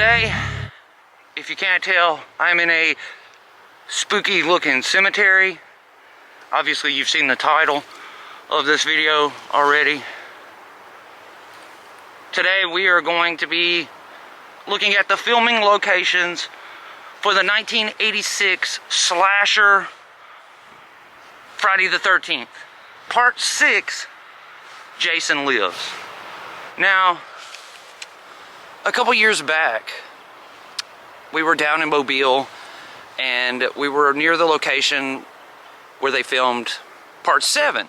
Today, if you can't tell, I'm in a spooky looking cemetery. Obviously you've seen the title of this video already. Today we are going to be looking at the filming locations for the 1986 slasher Friday the 13th. Part 6, Jason Lives. Now, a couple years back, we were down in Mobile and we were near the location where they filmed Part 7.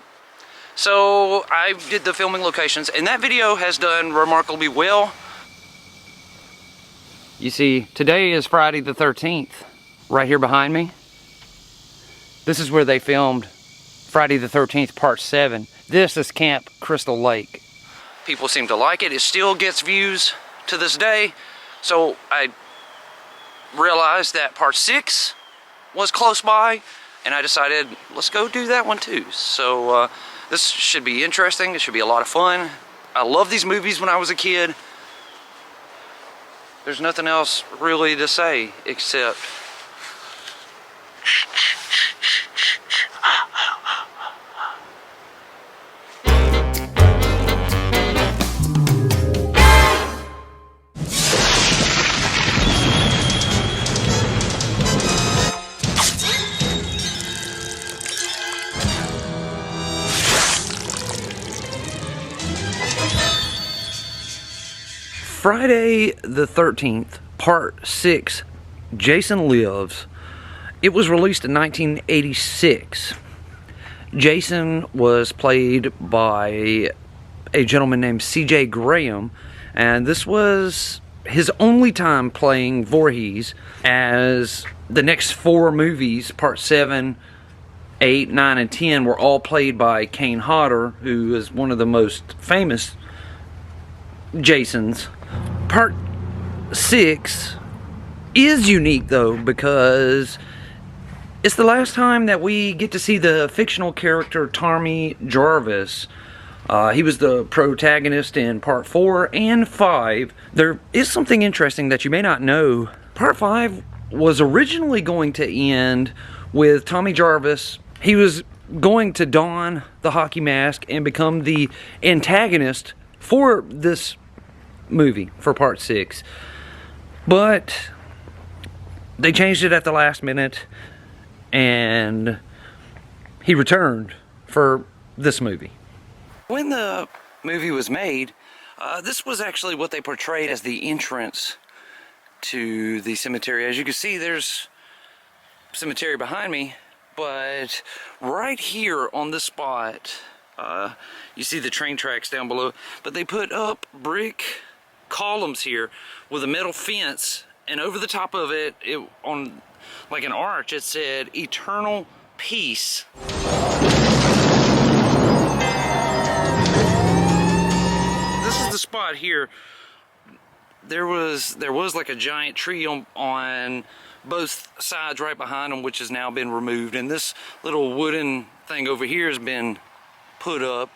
So I did the filming locations and that video has done remarkably well. You see, today is Friday the 13th, right here behind me. This is where they filmed Friday the 13th Part 7. This is Camp Crystal Lake. People seem to like it. It still gets views to this day. So I realized that Part 6 was close by and I decided, let's go do that one too. So this should be interesting. It should be a lot of fun. I love these movies when I was a kid. There's nothing else really to say except Friday the 13th, Part 6, Jason Lives. It was released in 1986. Jason was played by a gentleman named C.J. Graham, and this was his only time playing Voorhees, as the next 4 movies, Part 7, 8, 9, and 10, were all played by Kane Hodder, who is one of the most famous Jasons. Part 6 is unique though, because it's the last time that we get to see the fictional character Tommy Jarvis. He was the protagonist in Part 4 and 5. There is something interesting that you may not know. Part 5 was originally going to end with Tommy Jarvis. He was going to don the hockey mask and become the antagonist for this movie, for Part 6. But they changed it at the last minute and he returned for this movie. When the movie was made, this was actually what they portrayed as the entrance to the cemetery. As you can see, there's cemetery behind me, but right here on this spot, you see the train tracks down below, but they put up brick columns here with a metal fence, and over the top of it, on like an arch, it said "Eternal Peace." This is the spot here. There was like a giant tree on both sides right behind them, which has now been removed, and this little wooden thing over here has been put up,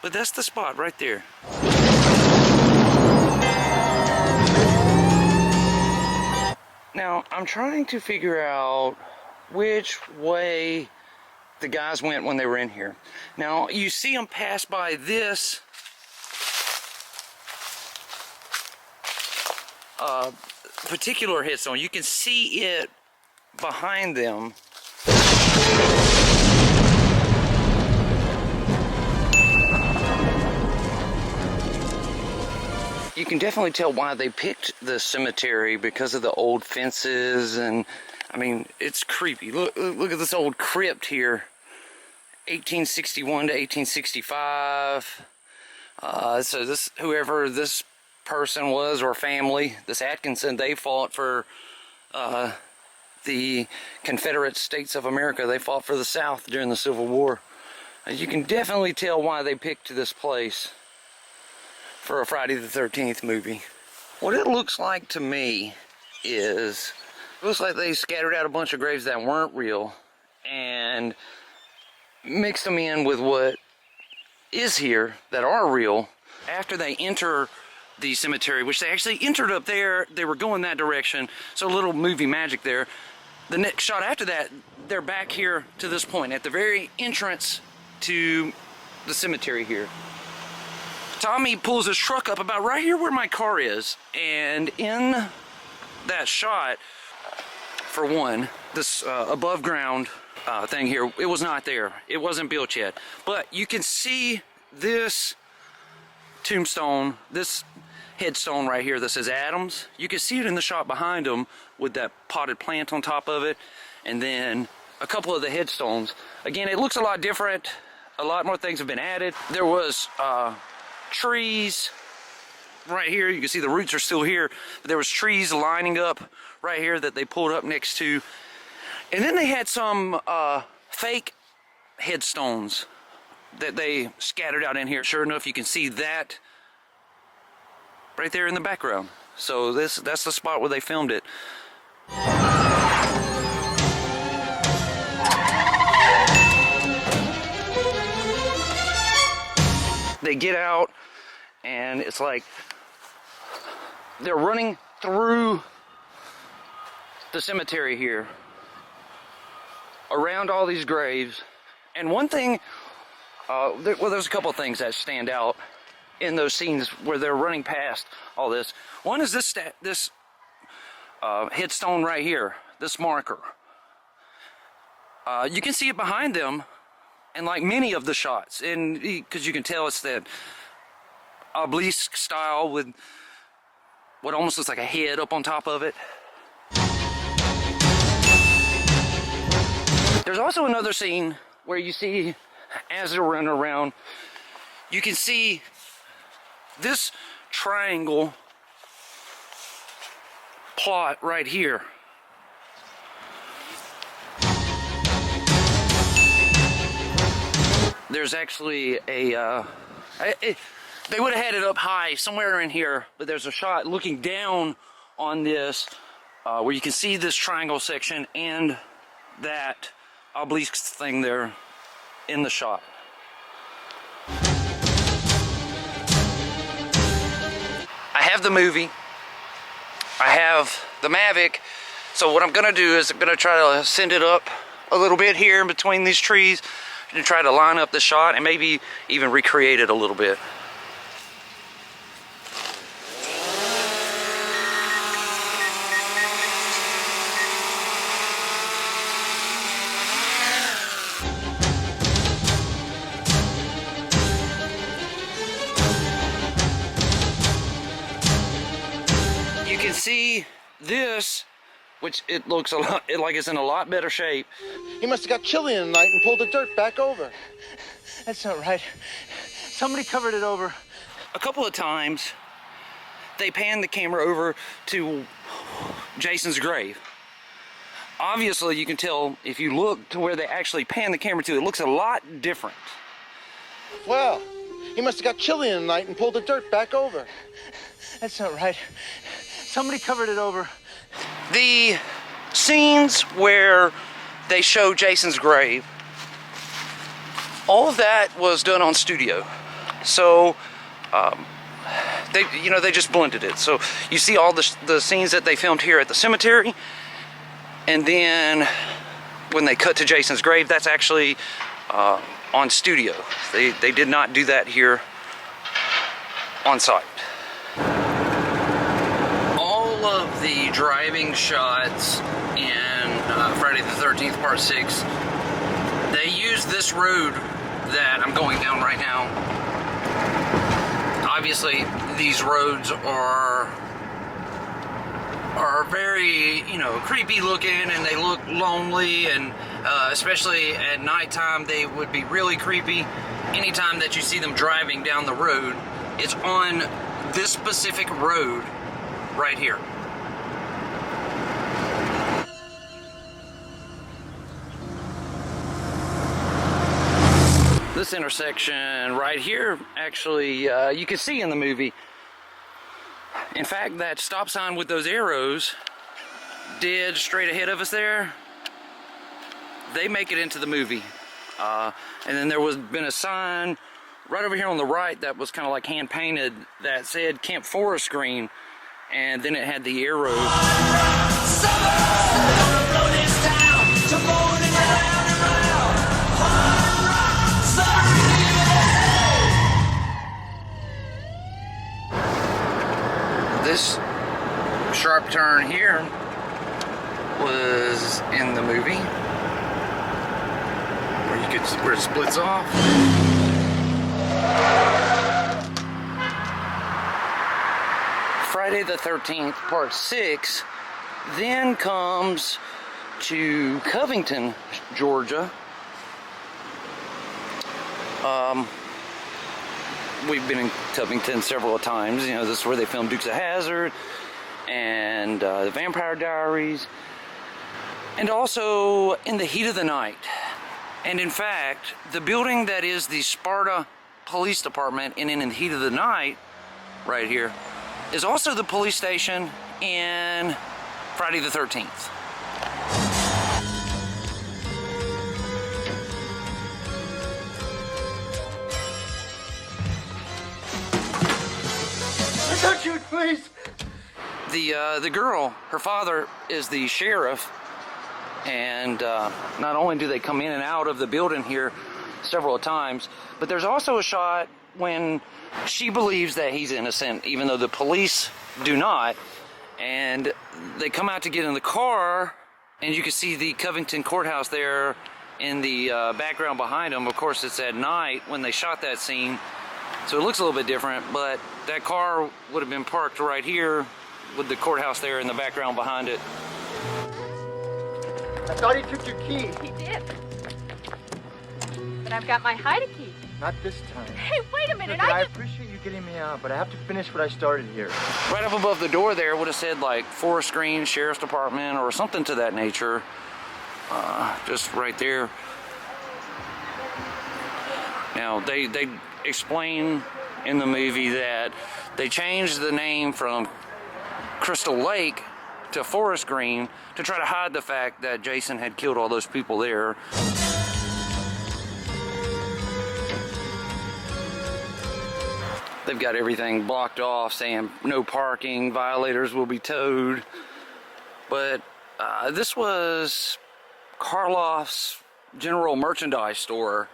but that's the spot right there. Now, I'm trying to figure out which way the guys went when they were in here. Now, you see them pass by this particular headstone. You can see it behind them. You can definitely tell why they picked the cemetery, because of the old fences, and I mean, it's creepy. Look at this old crypt here, 1861 to 1865. So this, whoever this person was or family, this Atkinson, they fought for the Confederate States of America. They fought for the South during the Civil War. You can definitely tell why they picked this place for a Friday the 13th movie. What it looks like to me is, it looks like they scattered out a bunch of graves that weren't real and mixed them in with what is here that are real. After they enter the cemetery, which they actually entered up there. They were going that direction, so a little movie magic there. The next shot after that, they're back here to this point, at the very entrance to the cemetery here. Tommy pulls his truck up about right here where my car is, and in that shot, for one, this above ground thing here, it was not there. It wasn't built yet. But you can see this tombstone, this headstone right here that says Adams. You can see it in the shot behind him with that potted plant on top of it, and then a couple of the headstones. Again, it looks a lot different. A lot more things have been added. There was trees right here. You can see the roots are still here, but there was trees lining up right here that they pulled up next to. And then they had some fake headstones that they scattered out in here. Sure enough, you can see that right there in the background. So that's the spot where they filmed it. They get out, and it's like they're running through the cemetery here, around all these graves. And one thing, well, there's a couple of things that stand out in those scenes where they're running past all this. One is this headstone right here, this marker. You can see it behind them in like many of the shots, and because you can tell it's that obelisk style with what almost looks like a head up on top of it. There's also another scene where you see, as they're running around, you can see this triangle plot right here. There's actually a, they would have had it up high somewhere in here, but there's a shot looking down on this where you can see this triangle section and that obelisk thing there in the shot. I have the movie, I have the Mavic, so what I'm gonna do is I'm gonna try to send it up a little bit here in between these trees and try to line up the shot and maybe even recreate it a little bit. You can see this, which it looks a lot like it's in a lot better shape. He must have got chilly in the night and pulled the dirt back over. That's not right. Somebody covered it over. A couple of times, they panned the camera over to Jason's grave. Obviously, you can tell if you look to where they actually panned the camera to, it looks a lot different. Well, he must have got chilly in the night and pulled the dirt back over. That's not right. Somebody covered it over. The scenes where they show Jason's grave, all of that was done on studio. So they just blended it. So you see all the scenes that they filmed here at the cemetery, and then when they cut to Jason's grave, that's actually on studio. They did not do that here on site. All of the driving shots in Friday the 13th Part 6, they used this road that I'm going down right now. Obviously, these roads are very, creepy looking, and they look lonely, and especially at nighttime, they would be really creepy. Anytime that you see them driving down the road, it's on this specific road right here. This intersection right here, actually, you can see in the movie. In fact, that stop sign with those arrows dead straight ahead of us there, they make it into the movie. And then there was been a sign right over here on the right, that was kind of like hand painted, that said Camp Forest Green, and then it had the arrow. This sharp turn here was in the movie where it splits off. Friday the 13th, part 6, then comes to Covington, Georgia. We've been in Covington several times. You know, this is where they filmed Dukes of Hazzard and the Vampire Diaries, and also In the Heat of the Night. And in fact, the building that is the Sparta Police Department in the Heat of the Night, right here, is also the police station in Friday the 13th. Don't shoot, please. The girl, her father is the sheriff, and not only do they come in and out of the building here several times, but there's also a shot when she believes that he's innocent, even though the police do not, and they come out to get in the car, and you can see the Covington courthouse there in the background behind them. Of course, it's at night when they shot that scene, so it looks a little bit different, but that car would have been parked right here with the courthouse there in the background behind it. I thought he took your key. He did. But I've got my hide key. Not this time. Hey, wait a minute. Look, I appreciate you getting me out, but I have to finish what I started here. Right up above the door there would have said like Forest Green Sheriff's Department or something to that nature. Just right there. Now, they explain in the movie that they changed the name from Crystal Lake to Forest Green to try to hide the fact that Jason had killed all those people there. They've got everything blocked off saying no parking, violators will be towed. But this was Karloff's general merchandise store.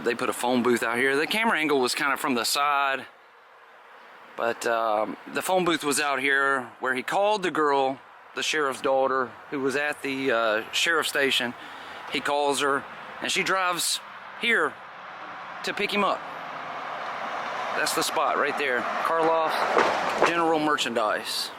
They put a phone booth out here. The camera angle was kind of from the side, but the phone booth was out here where he called the girl, the sheriff's daughter, who was at the sheriff's station. He calls her, and she drives here to pick him up. That's the spot right there. Karloff's general merchandise.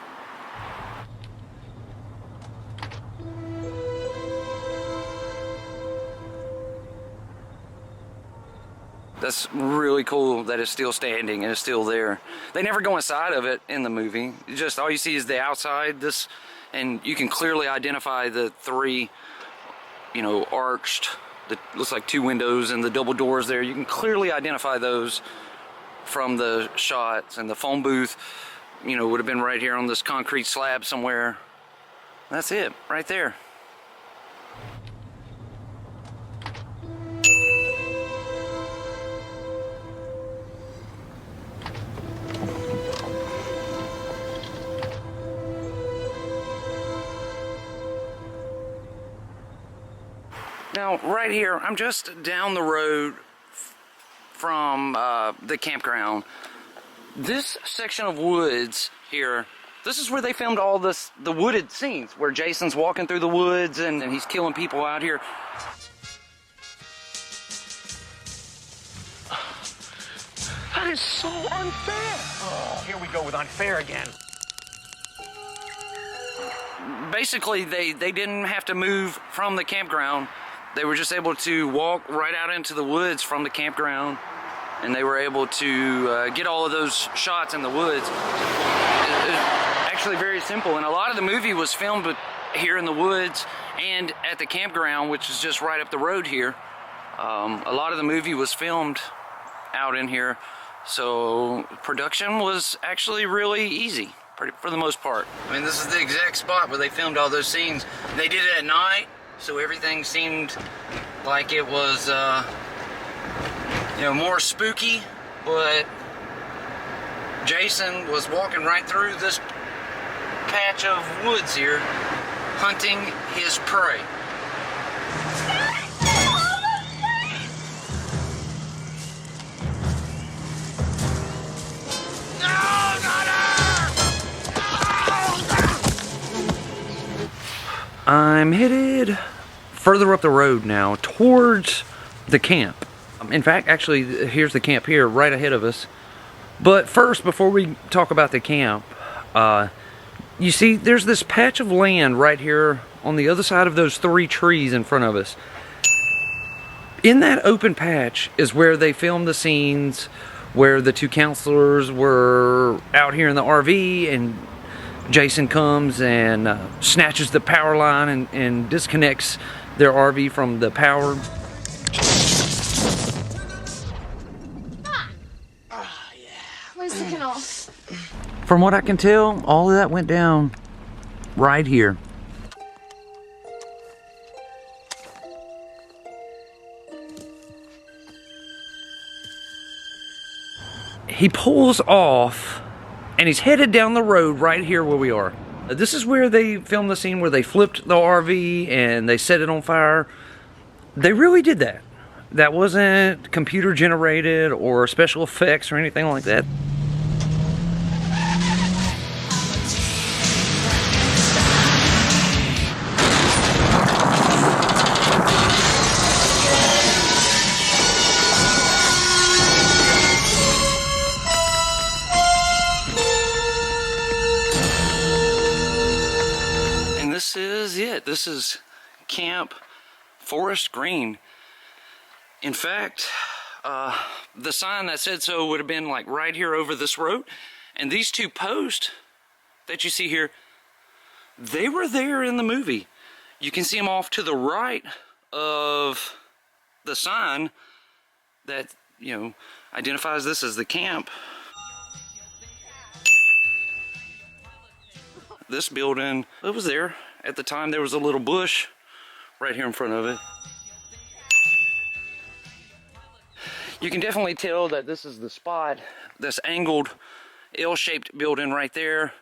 That's really cool that it's still standing and it's still there. They never go inside of it in the movie. Just all you see is the outside. And you can clearly identify the three, you know, arched. That looks like two windows and the double doors there. You can clearly identify those from the shots. And the phone booth, you know, would have been right here on this concrete slab somewhere. That's it, right there. Now, right here, I'm just down the road from the campground. This section of woods here, this is where they filmed all the wooded scenes, where Jason's walking through the woods and he's killing people out here. That is so unfair. Oh, here we go with unfair again. Basically, they didn't have to move from the campground. They were just able to walk right out into the woods from the campground, and they were able to get all of those shots in the woods. It actually very simple, and a lot of the movie was filmed here in the woods and at the campground, which is just right up the road here. A lot of the movie was filmed out in here, so production was actually really easy for the most part. I mean, this is the exact spot where they filmed all those scenes. They did it at night, so everything seemed like it was, more spooky, but Jason was walking right through this patch of woods here, hunting his prey. I'm headed further up the road now towards the camp. In fact, actually, here's the camp here right ahead of us. But first, before we talk about the camp, you see there's this patch of land right here on the other side of those 3 trees in front of us. In that open patch is where they filmed the scenes where the 2 counselors were out here in the RV, and Jason comes and snatches the power line and disconnects their RV from the power. Where's the canal? From what I can tell, all of that went down right here. He pulls off and he's headed down the road right here where we are. This is where they filmed the scene where they flipped the RV and they set it on fire. They really did that. That wasn't computer generated or special effects or anything like that. This is it. This is Camp Forest Green. In fact, the sign that said so would have been like right here over this road. And these 2 posts that you see here, they were there in the movie. You can see them off to the right of the sign that, identifies this as the camp. This building, it was there. At the time, there was a little bush right here in front of it. You can definitely tell that this is the spot. This angled L-shaped building right there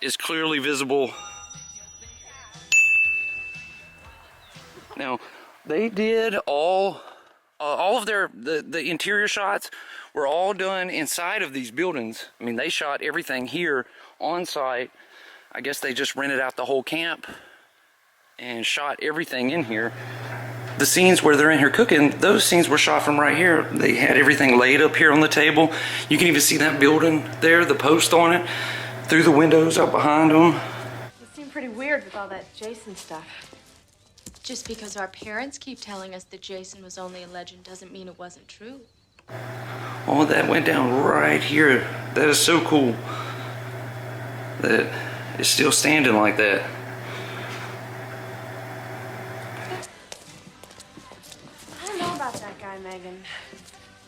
is clearly visible. Now, they did all of the interior shots were all done inside of these buildings. I mean, they shot everything here on site. I guess they just rented out the whole camp and shot everything in here. The scenes where they're in here cooking, those scenes were shot from right here. They had everything laid up here on the table. You can even see that building there, the post on it, through the windows up behind them. It seemed pretty weird with all that Jason stuff. Just because our parents keep telling us that Jason was only a legend doesn't mean it wasn't true. Oh, that went down right here. That is so cool. That it's still standing like that. I don't know about that guy, Megan.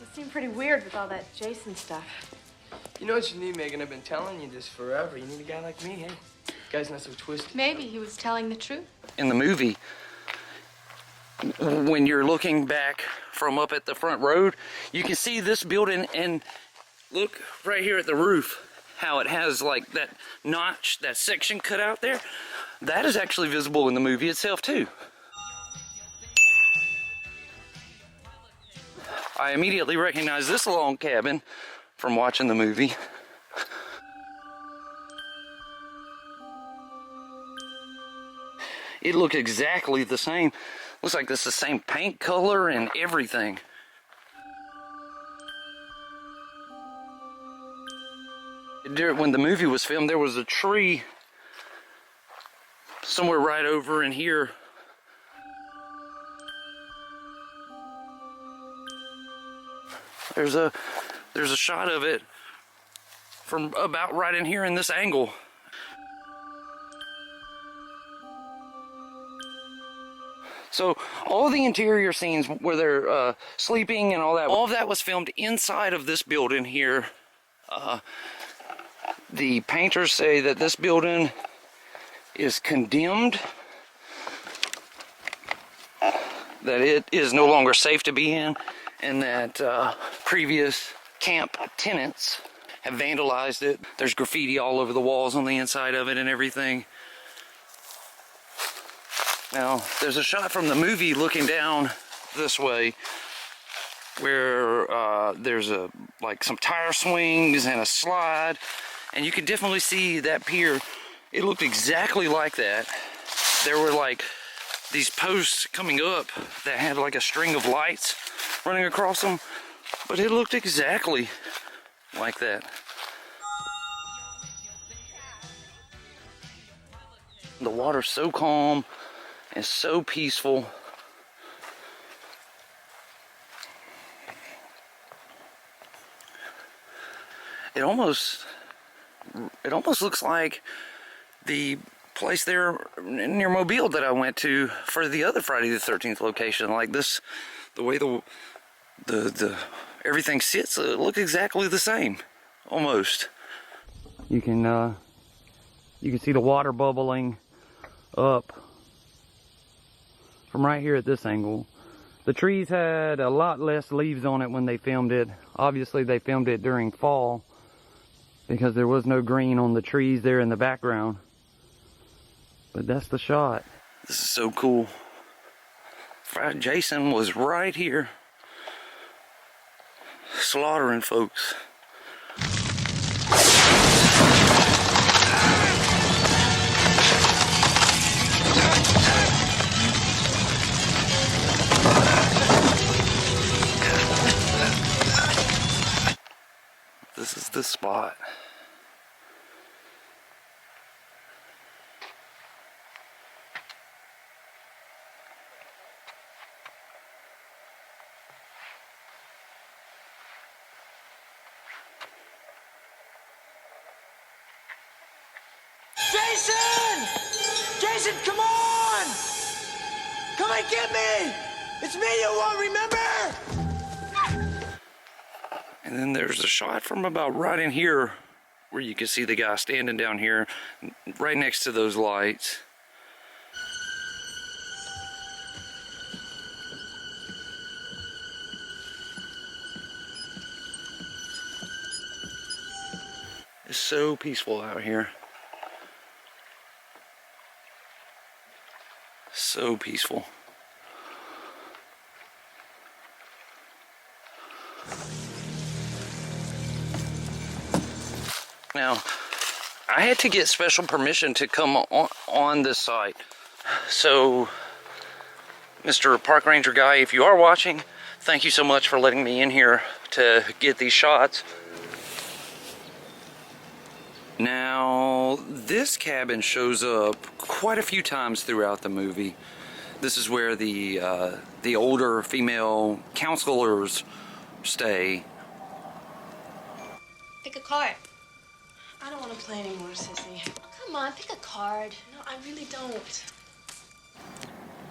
It seemed pretty weird with all that Jason stuff. You know what you need, Megan? I've been telling you this forever. You need a guy like me, hey? Guy's not so twisted. Maybe he was telling the truth. In the movie, when you're looking back from up at the front road, you can see this building, and look right here at the roof, how it has like that notch, that section cut out there. That is actually visible in the movie itself too. I immediately recognized this log cabin from watching the movie. It looked exactly the same. Looks like this is the same paint color and everything. When the movie was filmed, there was a tree somewhere right over in here. There's a shot of it from about right in here in this angle. So all the interior scenes where they're sleeping and all of that was filmed inside of this building here. The painters say that this building is condemned. that it is no longer safe to be in, and that previous camp tenants have vandalized it. There's graffiti all over the walls on the inside of it and everything. Now, there's a shot from the movie looking down this way where there's like some tire swings and a slide, and you can definitely see that pier. It looked exactly like that. There were like these posts coming up that had like a string of lights running across them, but it looked exactly like that. The water's so calm and so peaceful. It almost looks like the place there near Mobile that I went to for the other Friday the 13th location. Like this, the way the everything sits, it looked exactly the same, almost. You can see the water bubbling up from right here at this angle. The trees had a lot less leaves on it when they filmed it. Obviously they filmed it during fall because there was no green on the trees there in the background. But that's the shot. This is so cool. Jason was right here slaughtering folks. This is the spot. Jason! Jason, come on! Come and get me! It's me you won't remember! And then there's a shot from about right in here where you can see the guy standing down here right next to those lights. It's so peaceful out here. So peaceful. Now, I had to get special permission to come on this site. So, Mr. Park Ranger guy, if you are watching, thank you so much for letting me in here to get these shots. Now, this cabin shows up quite a few times throughout the movie. This is where the older female counselors stay. Pick a card. I don't want to play anymore, Sissy. Come on, pick a card. No, I really don't.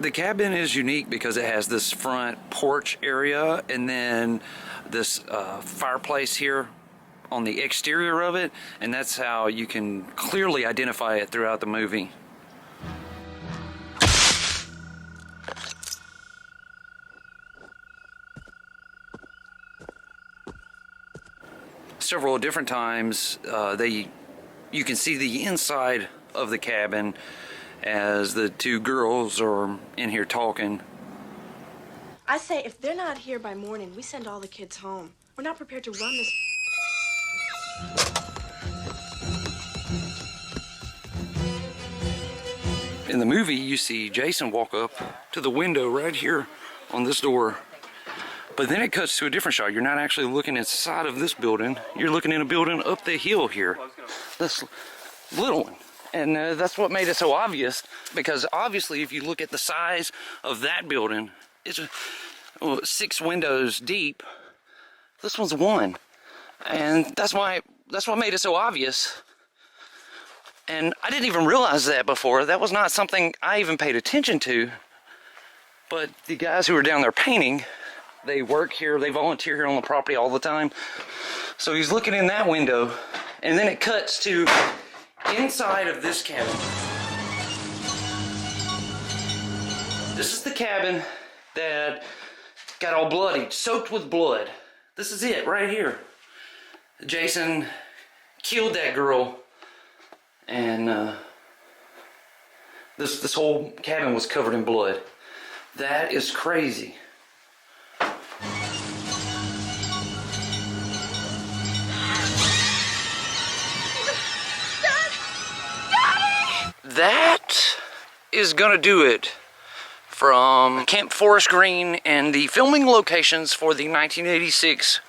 The cabin is unique because it has this front porch area and then this fireplace here on the exterior of it, and that's how you can clearly identify it throughout the movie. Several different times you can see the inside of the cabin as the two girls are in here talking. I say if they're not here by morning, we send all the kids home. We're not prepared to run this. In the movie, you see Jason walk up to the window right here on this door. But then it cuts to a different shot. You're not actually looking inside of this building. You're looking in a building up the hill here. This little one. And that's what made it so obvious. Because obviously, if you look at the size of that building, it's 6 windows deep. This one's 1. And that's what made it so obvious. And I didn't even realize that before. That was not something I even paid attention to. But the guys who were down there painting, they work here, they volunteer here on the property all the time. So he's looking in that window, and then it cuts to inside of this cabin. This is the cabin that got all bloodied, soaked with blood. This is it right here. Jason killed that girl, and this whole cabin was covered in blood. That is crazy. That is gonna do it from Camp Forest Green and the filming locations for the 1986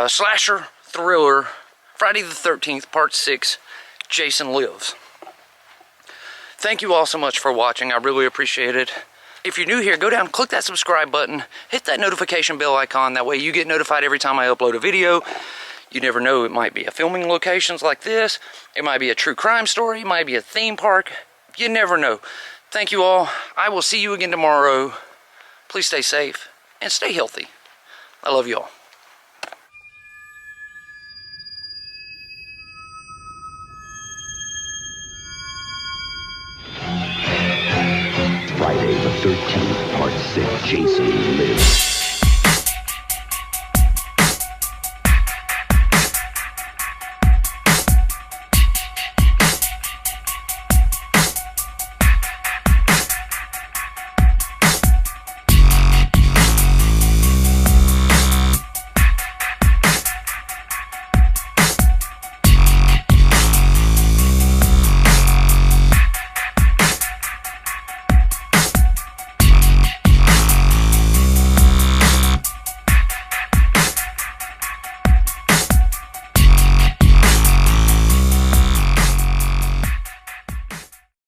slasher thriller Friday the 13th Part 6, Jason Lives. Thank you all so much for watching. I really appreciate it. If you're new here, go down, click that subscribe button, hit that notification bell icon. That way you get notified every time I upload a video. You never know, it might be a filming locations like this. It might be a true crime story. It might be a theme park. You never know. Thank you all. I will see you again tomorrow. Please stay safe and stay healthy. I love you all. Friday the 13th, Part 6, Jason Lives.